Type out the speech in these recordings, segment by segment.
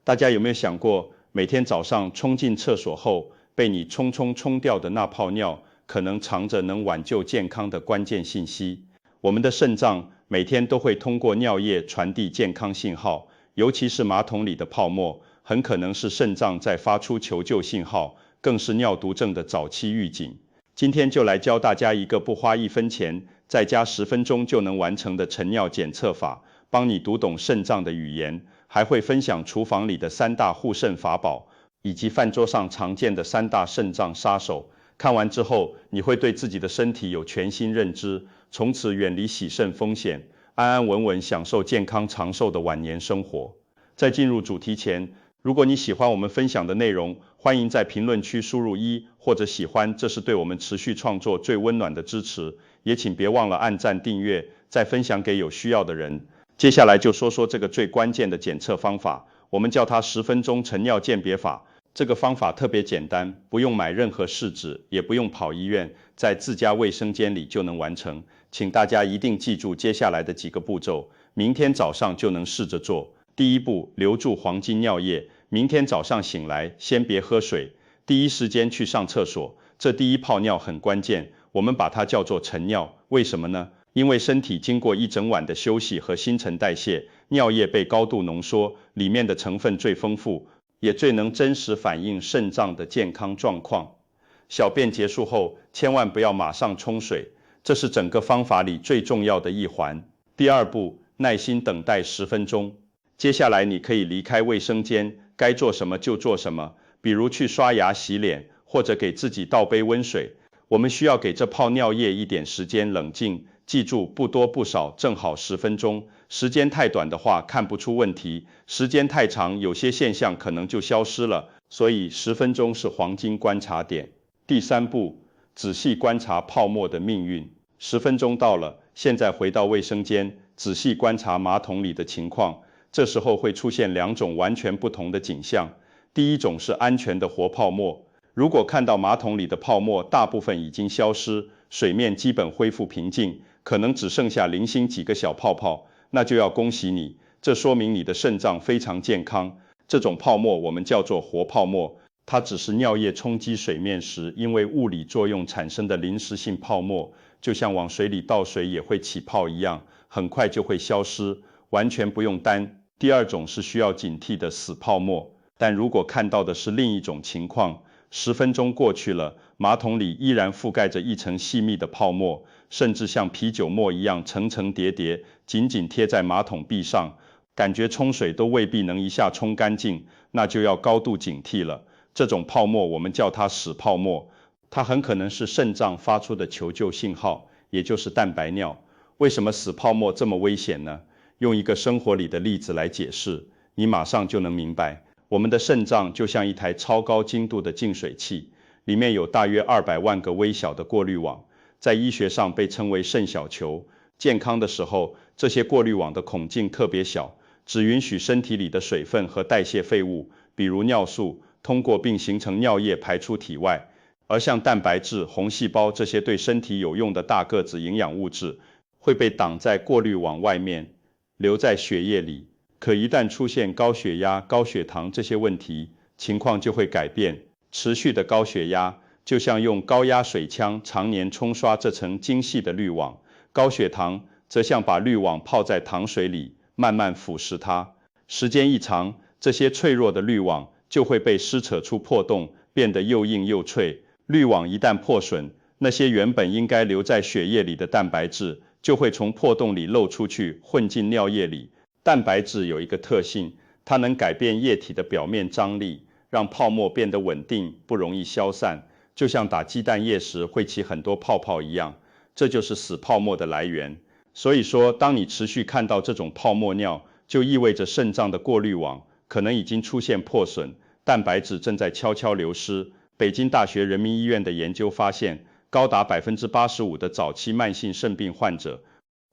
大家有没有想过，每天早上冲进厕所后，被你冲掉的那泡尿，可能藏着能挽救健康的关键信息？我们的肾脏每天都会通过尿液传递健康信号，尤其是马桶里的泡沫，很可能是肾脏在发出求救信号，更是尿毒症的早期预警。今天就来教大家一个不花1分钱，在家10分钟就能完成的晨尿检测法，帮你读懂肾脏的语言。还会分享厨房里的3大护肾法宝，以及饭桌上常见的3大肾脏杀手。看完之后，你会对自己的身体有全新认知，从此远离洗肾风险，安安稳稳享受健康长寿的晚年生活。在进入主题前，如果你喜欢我们分享的内容，欢迎在评论区输入1或者喜欢，这是对我们持续创作最温暖的支持。也请别忘了按赞订阅，再分享给有需要的人。接下来就说说这个最关键的检测方法，我们叫它10分钟晨尿鉴别法。这个方法特别简单，不用买任何试纸，也不用跑医院，在自家卫生间里就能完成。请大家一定记住接下来的几个步骤，明天早上就能试着做。第一步，留住黄金尿液。明天早上醒来，先别喝水，第一时间去上厕所。这第一泡尿很关键，我们把它叫做晨尿。为什么呢？因为身体经过一整晚的休息和新陈代谢，尿液被高度浓缩，里面的成分最丰富，也最能真实反映肾脏的健康状况。小便结束后，千万不要马上冲水，这是整个方法里最重要的一环。第二步，耐心等待10分钟。接下来你可以离开卫生间，该做什么就做什么，比如去刷牙洗脸，或者给自己倒杯温水。我们需要给这泡尿液一点时间冷静，记住不多不少，正好10分钟。时间太短的话看不出问题，时间太长有些现象可能就消失了，所以10分钟是黄金观察点。第三步，仔细观察泡沫的命运。10分钟到了，现在回到卫生间，仔细观察马桶里的情况。这时候会出现2种完全不同的景象。第一种是安全的活泡沫，如果看到马桶里的泡沫大部分已经消失，水面基本恢复平静，可能只剩下零星几个小泡泡，那就要恭喜你，这说明你的肾脏非常健康。这种泡沫我们叫做活泡沫，它只是尿液冲击水面时因为物理作用产生的临时性泡沫，就像往水里倒水也会起泡一样，很快就会消失，完全不用担。第二种是需要警惕的死泡沫，但如果看到的是另一种情况，10分钟过去了，马桶里依然覆盖着一层细密的泡沫，甚至像啤酒沫一样层层叠叠，紧紧贴在马桶壁上，感觉冲水都未必能一下冲干净，那就要高度警惕了。这种泡沫我们叫它死泡沫，它很可能是肾脏发出的求救信号，也就是蛋白尿。为什么死泡沫这么危险呢？用一个生活里的例子来解释，你马上就能明白。我们的肾脏就像一台超高精度的净水器，里面有大约200万个微小的过滤网，在医学上被称为肾小球。健康的时候，这些过滤网的孔径特别小，只允许身体里的水分和代谢废物，比如尿素，通过并形成尿液排出体外。而像蛋白质、红细胞这些对身体有用的大个子营养物质，会被挡在过滤网外面，留在血液里。可一旦出现高血压、高血糖这些问题，情况就会改变。持续的高血压就像用高压水枪常年冲刷这层精细的滤网，高血糖则像把滤网泡在糖水里，慢慢腐蚀它。时间一长，这些脆弱的滤网就会被撕扯出破洞，变得又硬又脆。滤网一旦破损，那些原本应该留在血液里的蛋白质就会从破洞里漏出去，混进尿液里。蛋白质有一个特性，它能改变液体的表面张力，让泡沫变得稳定，不容易消散，就像打鸡蛋液时会起很多泡泡一样。这就是死泡沫的来源。所以说，当你持续看到这种泡沫尿，就意味着肾脏的过滤网可能已经出现破损，蛋白质正在悄悄流失。北京大学人民医院的研究发现，高达85%的早期慢性肾病患者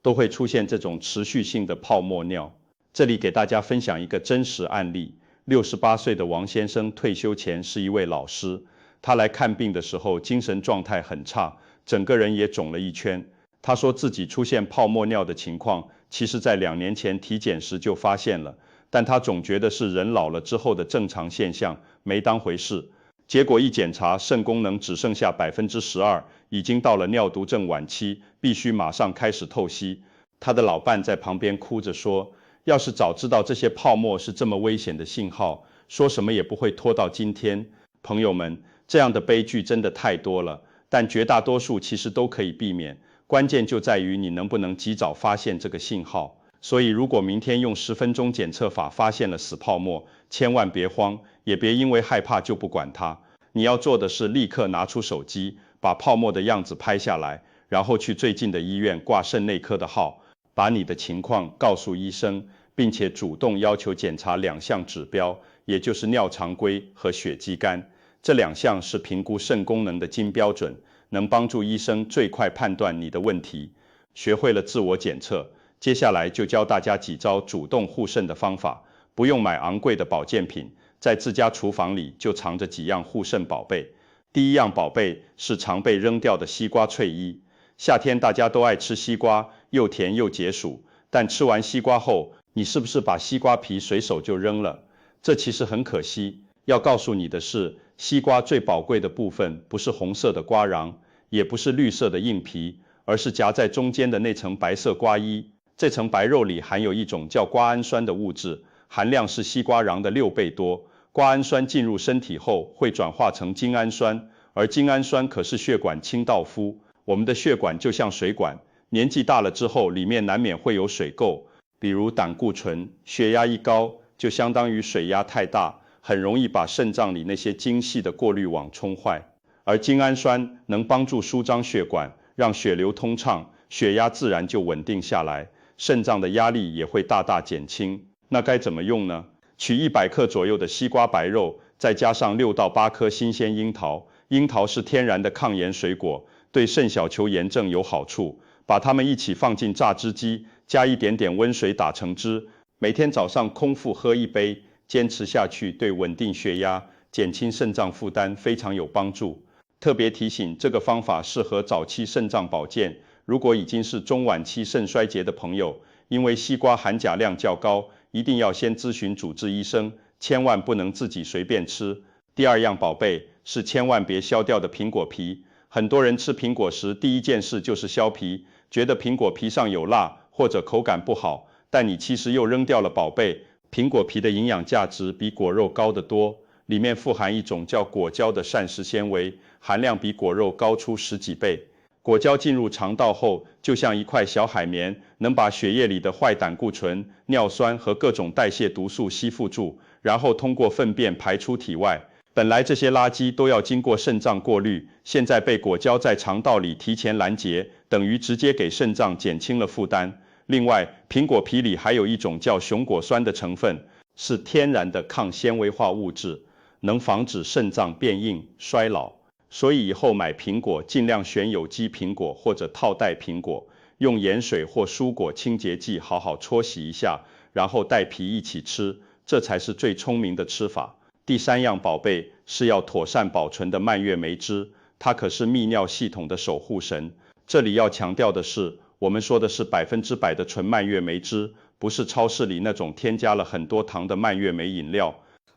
都会出现这种持续性的泡沫尿。这里给大家分享一个真实案例。68岁的王先生退休前是一位老师，他来看病的时候精神状态很差，整个人也肿了一圈。他说自己出现泡沫尿的情况，其实在2年前体检时就发现了，但他总觉得是人老了之后的正常现象，没当回事。结果一检查，肾功能只剩下12%，已经到了尿毒症晚期，必须马上开始透析。他的老伴在旁边哭着说，要是早知道这些泡沫是这么危险的信号，说什么也不会拖到今天。朋友们，这样的悲剧真的太多了，但绝大多数其实都可以避免，关键就在于你能不能及早发现这个信号。所以如果明天用10分钟检测法发现了死泡沫，千万别慌，也别因为害怕就不管它。你要做的是立刻拿出手机，把泡沫的样子拍下来，然后去最近的医院挂肾内科的号，把你的情况告诉医生，并且主动要求检查2项指标，也就是尿常规和血肌酐。这2项是评估肾功能的金标准，能帮助医生最快判断你的问题。学会了自我检测，接下来就教大家几招主动护肾的方法，不用买昂贵的保健品，在自家厨房里就藏着几样护肾宝贝。第一样宝贝是常被扔掉的西瓜脆衣。夏天大家都爱吃西瓜，又甜又解暑，但吃完西瓜后，你是不是把西瓜皮随手就扔了？这其实很可惜。要告诉你的是，西瓜最宝贵的部分不是红色的瓜瓤，也不是绿色的硬皮，而是夹在中间的那层白色瓜衣。这层白肉里含有一种叫瓜氨酸的物质，含量是西瓜瓤的6倍多。瓜氨酸进入身体后会转化成精氨酸，而精氨酸可是血管清道夫。我们的血管就像水管，年纪大了之后，里面难免会有水垢，比如胆固醇，血压一高，就相当于水压太大，很容易把肾脏里那些精细的过滤网冲坏。而精氨酸能帮助舒张血管，让血流通畅，血压自然就稳定下来，肾脏的压力也会大大减轻。那该怎么用呢？取100克左右的西瓜白肉，再加上6到8颗新鲜樱桃。樱桃是天然的抗炎水果，对肾小球炎症有好处。把它们一起放进榨汁机，加一点点温水打成汁，每天早上空腹喝1杯，坚持下去对稳定血压、减轻肾脏负担非常有帮助。特别提醒，这个方法适合早期肾脏保健，如果已经是中晚期肾衰竭的朋友，因为西瓜含钾量较高，一定要先咨询主治医生，千万不能自己随便吃。第2样宝贝是千万别削掉的苹果皮。很多人吃苹果时第一件事就是削皮，觉得苹果皮上有蜡或者口感不好，但你其实又扔掉了宝贝。苹果皮的营养价值比果肉高得多，里面富含一种叫果胶的膳食纤维，含量比果肉高出10几倍。果胶进入肠道后，就像一块小海绵，能把血液里的坏胆固醇、尿酸和各种代谢毒素吸附住，然后通过粪便排出体外。本来这些垃圾都要经过肾脏过滤，现在被果胶在肠道里提前拦截，等于直接给肾脏减轻了负担。另外，苹果皮里还有一种叫熊果酸的成分，是天然的抗纤维化物质，能防止肾脏变硬、衰老。所以以后买苹果尽量选有机苹果或者套袋苹果，用盐水或蔬果清洁剂好好搓洗一下，然后带皮一起吃，这才是最聪明的吃法。第3样宝贝是要妥善保存的蔓越莓汁，它可是泌尿系统的守护神。这里要强调的是，我们说的是100%的纯蔓越莓汁，不是超市里那种添加了很多糖的蔓越莓饮料。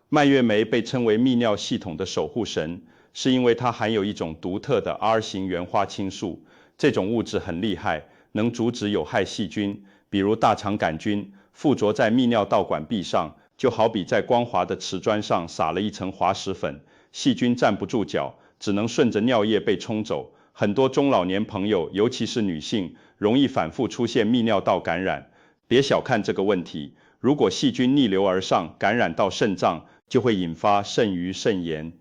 蔓越莓被称为泌尿系统的守护神，是因为它含有一种独特的 R 型原花青素，这种物质很厉害，能阻止有害细菌，比如大肠杆菌，附着在泌尿道管壁上，就好比在光滑的瓷砖上撒了一层滑石粉，细菌站不住脚，只能顺着尿液被冲走。很多中老年朋友，尤其是女性，容易反复出现泌尿道感染。别小看这个问题，如果细菌逆流而上，感染到肾脏，就会引发肾盂肾炎。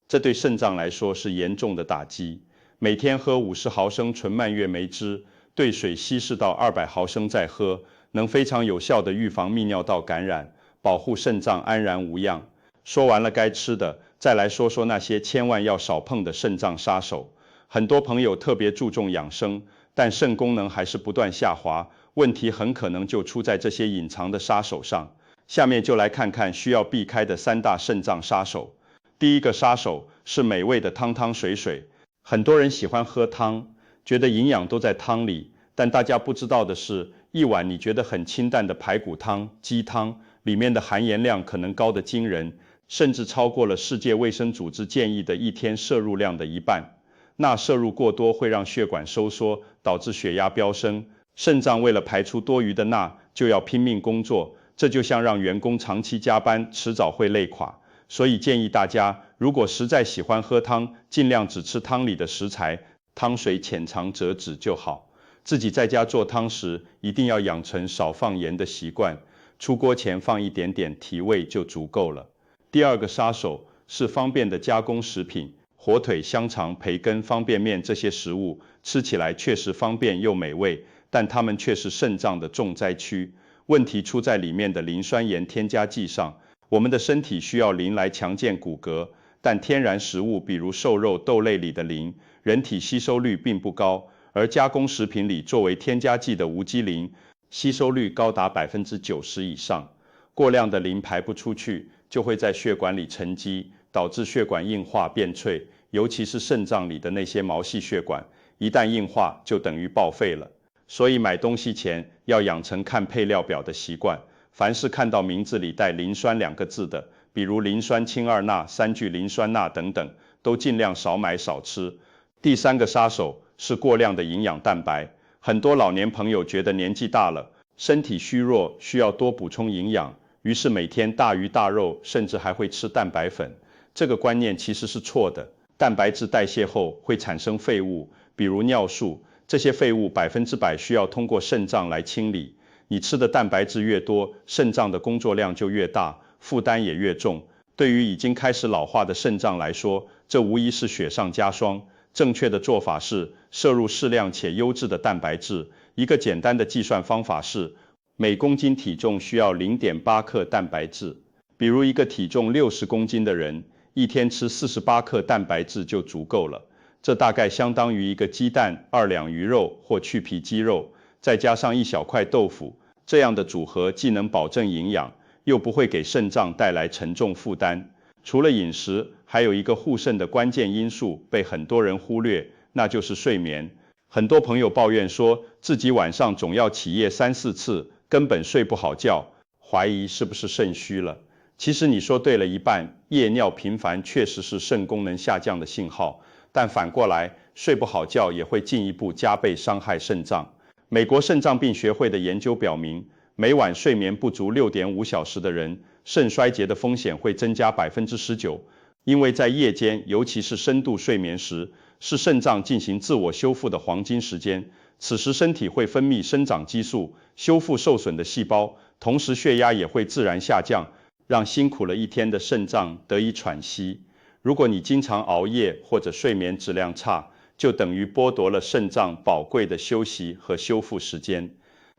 这对肾脏来说是严重的打击。每天喝50毫升纯蔓越莓汁，兑水稀释到200毫升再喝，能非常有效地预防泌尿道感染，保护肾脏安然无恙。说完了该吃的，再来说说那些千万要少碰的肾脏杀手。很多朋友特别注重养生，但肾功能还是不断下滑，问题很可能就出在这些隐藏的杀手上。下面就来看看需要避开的3大肾脏杀手。第一个杀手是美味的汤汤水水。很多人喜欢喝汤，觉得营养都在汤里，但大家不知道的是，一碗你觉得很清淡的排骨汤、鸡汤，里面的含盐量可能高得惊人，甚至超过了世界卫生组织建议的一天摄入量的一半。钠摄入过多会让血管收缩，导致血压飙升。肾脏为了排出多余的钠，就要拼命工作，这就像让员工长期加班，迟早会累垮。所以建议大家，如果实在喜欢喝汤，尽量只吃汤里的食材，汤水浅尝辄止就好。自己在家做汤时，一定要养成少放盐的习惯，出锅前放一点点提味就足够了。第二个杀手是方便的加工食品，火腿、香肠、培根、方便面这些食物吃起来确实方便又美味，但它们却是肾脏的重灾区。问题出在里面的磷酸盐添加剂上。我们的身体需要磷来强健骨骼，但天然食物比如瘦肉、豆类里的磷，人体吸收率并不高，而加工食品里作为添加剂的无机磷，吸收率高达90%以上。过量的磷排不出去，就会在血管里沉积，导致血管硬化变脆，尤其是肾脏里的那些毛细血管，一旦硬化就等于报废了。所以买东西前要养成看配料表的习惯。凡是看到名字里带磷酸2个字的，比如磷酸氢二钠、3聚磷酸钠等等，都尽量少买少吃。第三个杀手是过量的营养蛋白。很多老年朋友觉得年纪大了，身体虚弱，需要多补充营养，于是每天大鱼大肉，甚至还会吃蛋白粉。这个观念其实是错的。蛋白质代谢后会产生废物，比如尿素，这些废物100%需要通过肾脏来清理。你吃的蛋白质越多，肾脏的工作量就越大，负担也越重。对于已经开始老化的肾脏来说，这无疑是雪上加霜。正确的做法是摄入适量且优质的蛋白质。一个简单的计算方法是，每公斤体重需要0.8克蛋白质。比如一个体重60公斤的人，一天吃48克蛋白质就足够了。这大概相当于一个鸡蛋、2两鱼肉或去皮鸡肉，再加上1小块豆腐，这样的组合既能保证营养，又不会给肾脏带来沉重负担。除了饮食，还有一个护肾的关键因素被很多人忽略，那就是睡眠。很多朋友抱怨说自己晚上总要起夜3、4次，根本睡不好觉，怀疑是不是肾虚了。其实你说对了一半，夜尿频繁确实是肾功能下降的信号，但反过来，睡不好觉也会进一步加倍伤害肾脏。美国肾脏病学会的研究表明，每晚睡眠不足6.5小时的人，肾衰竭的风险会增加19%，因为在夜间，尤其是深度睡眠时，是肾脏进行自我修复的黄金时间。此时身体会分泌生长激素，修复受损的细胞，同时血压也会自然下降，让辛苦了一天的肾脏得以喘息。如果你经常熬夜或者睡眠质量差，就等于剥夺了肾脏宝贵的休息和修复时间。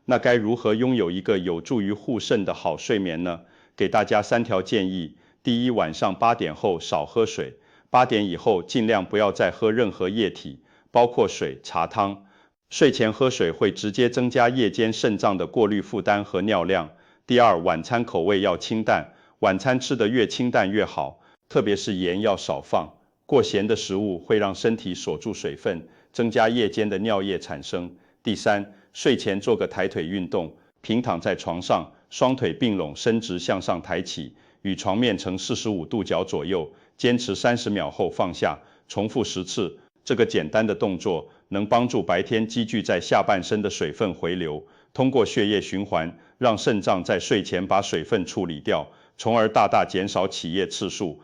那该如何拥有一个有助于护肾的好睡眠呢？给大家3条建议。第一，晚上8点后少喝水，8点以后尽量不要再喝任何液体，包括水、茶汤。睡前喝水会直接增加夜间肾脏的过滤负担和尿量。第二，晚餐口味要清淡，晚餐吃得越清淡越好，特别是盐要少放。过咸的食物会让身体锁住水分，增加夜间的尿液产生。第三，睡前做个抬腿运动，平躺在床上，双腿并拢，伸直向上抬起，与床面呈45度角左右，坚持30秒后放下，重复10次。这个简单的动作能帮助白天积聚在下半身的水分回流，通过血液循环，让肾脏在睡前把水分处理掉，从而大大减少起夜次数。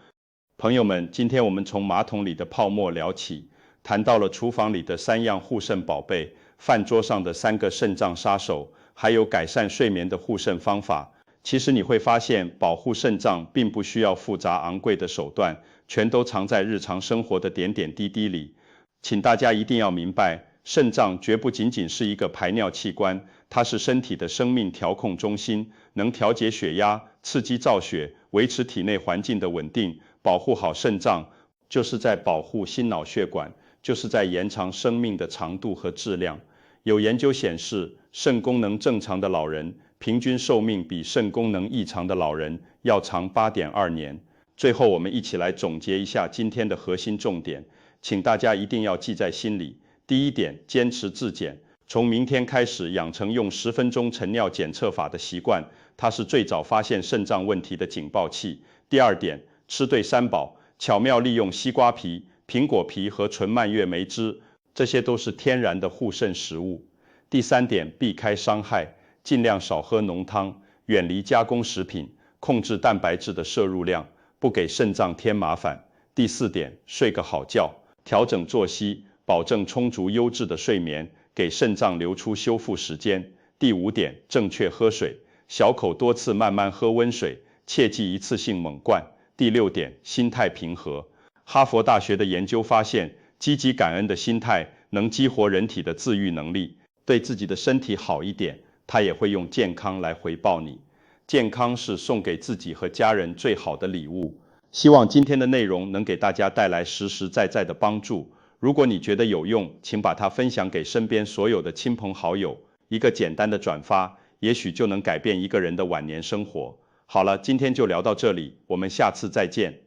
朋友们，今天我们从马桶里的泡沫聊起，谈到了厨房里的3样护肾宝贝，饭桌上的3个肾脏杀手，还有改善睡眠的护肾方法。其实你会发现，保护肾脏并不需要复杂昂贵的手段，全都藏在日常生活的点点滴滴里。请大家一定要明白，肾脏绝不仅仅是一个排尿器官，它是身体的生命调控中心，能调节血压、刺激造血，维持体内环境的稳定。保护好肾脏，就是在保护心脑血管，就是在延长生命的长度和质量。有研究显示，肾功能正常的老人，平均寿命比肾功能异常的老人要长8.2年。最后，我们一起来总结一下今天的核心重点，请大家一定要记在心里。第一点，坚持自检，从明天开始养成用10分钟晨尿检测法的习惯，它是最早发现肾脏问题的警报器。第二点，吃对三宝，巧妙利用西瓜皮、苹果皮和纯蔓越莓汁，这些都是天然的护肾食物。第三点，避开伤害，尽量少喝浓汤，远离加工食品，控制蛋白质的摄入量，不给肾脏添麻烦。第四点，睡个好觉，调整作息，保证充足优质的睡眠，给肾脏留出修复时间。第五点，正确喝水，小口多次慢慢喝温水，切忌一次性猛灌。第六点，心态平和。哈佛大学的研究发现，积极感恩的心态能激活人体的自愈能力，对自己的身体好一点，它也会用健康来回报你。健康是送给自己和家人最好的礼物。希望今天的内容能给大家带来实实在在的帮助。如果你觉得有用，请把它分享给身边所有的亲朋好友。一个简单的转发，也许就能改变一个人的晚年生活。好了，今天就聊到这里，我们下次再见。